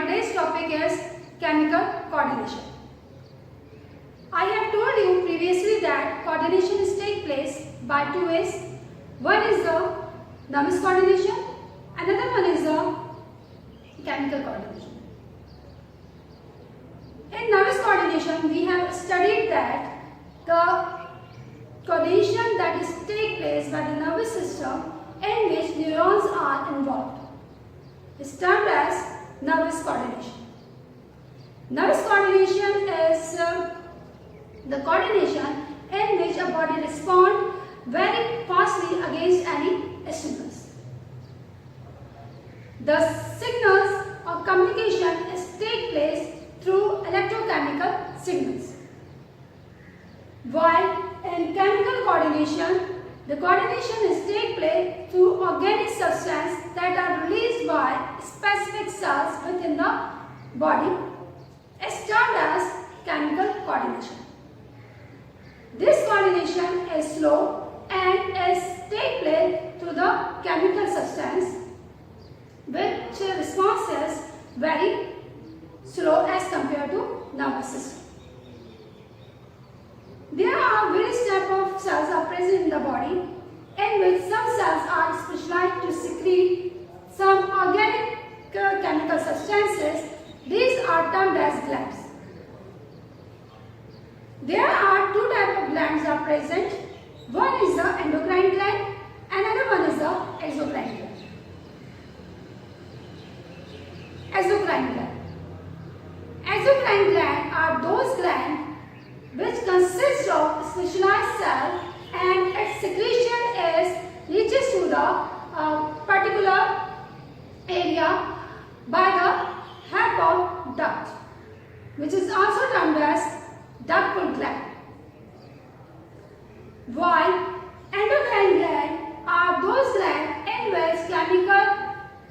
today's topic is chemical coordination. I have told you previously that coordination takes place by two ways. One is the nervous coordination, another one is the chemical coordination. In nervous coordination, we have studied that the coordination that is take place by the nervous system in which neurons are involved is termed as nervous coordination. Nervous coordination is the coordination in which a body responds very fastly against any stimulus. The signals of communication take place through electrochemical signals. While in chemical coordination, the coordination take place through organic substances that are released by specific cells within the body, is termed as chemical coordination. This coordination is slow and is take place through the chemical substance, which response is very slow as compared to nervous system. There are various types of cells are present in the body, in which some cells are specialized to secrete some organic chemical substances. These are termed as glands. There are two types of glands are present. One is the endocrine gland, another one is the exocrine gland. Exocrine gland. Exocrine gland are those glands which consist of specialized cell and its secretion reaches to the particular area by the help of duct, which is also termed as ductal gland. While endocrine gland are those glands in which chemical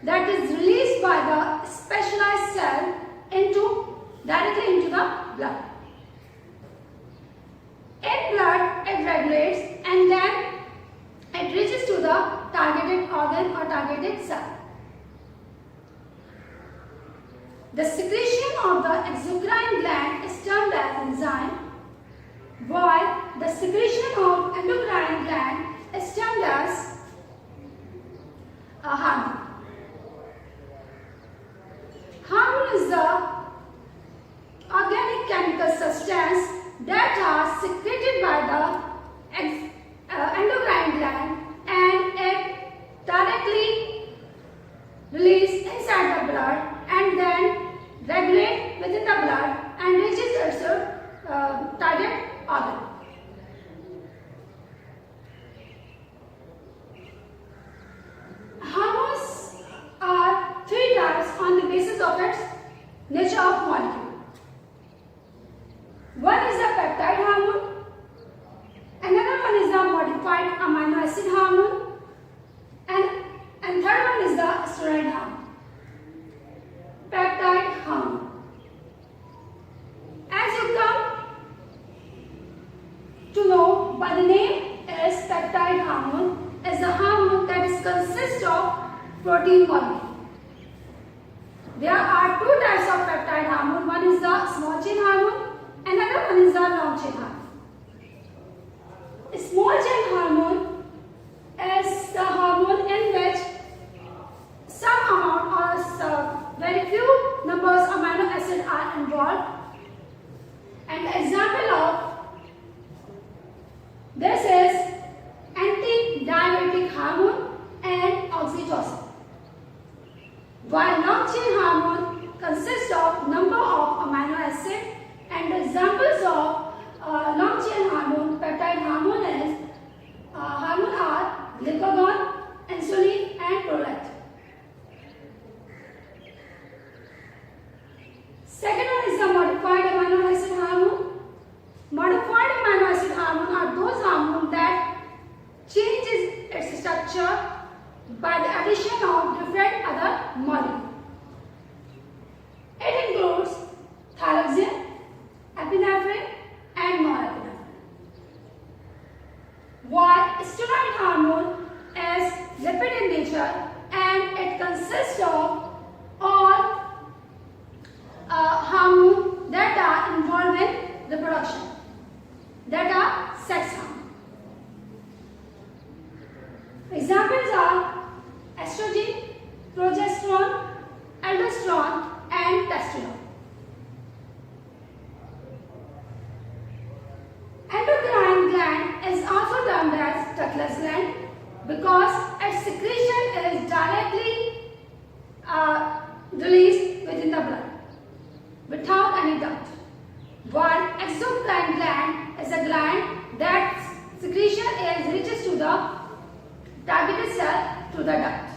that is released by the specialized cell directly into the blood. In blood, it regulates and then it reaches to the targeted organ or targeted cell. The secretion of the exocrine gland is termed as enzyme, while the secretion of endocrine gland is termed as a hormone. Hormone is the organic chemical substance that are secreted by the endocrine gland and it directly released inside the blood and then regulate within the blood and reaches its target organ. Hormones are three types on the basis of its nature of molecule. One is the peptide hormone, another one is the modified amino acid hormone, and third one is the steroid hormone. Peptide hormone. As you come to know by the name is peptide hormone is the hormone that is consists of protein molecule. There are two types of peptide hormone. One is the small chain hormone. Another one is the long chain hormone. Small chain hormone is the hormone in which some amount or very few numbers of amino acids are involved. And the example of this is anti-diabetic hormone and oxytocin. While long chain hormone consists of number of amino acids. And the examples of long chain hormone, peptide hormone are glucagon, insulin, and prolactin. Second one is the modified amino acid hormone. Modified amino acid hormone are those hormones that changes its structure by the addition of different other molecules. It includes thyroxine, epinephrine and norepinephrine. While steroid hormone is lipid in nature and it consists of all while exocrine gland is a gland that secretion is reaches to the targeted cell through the duct.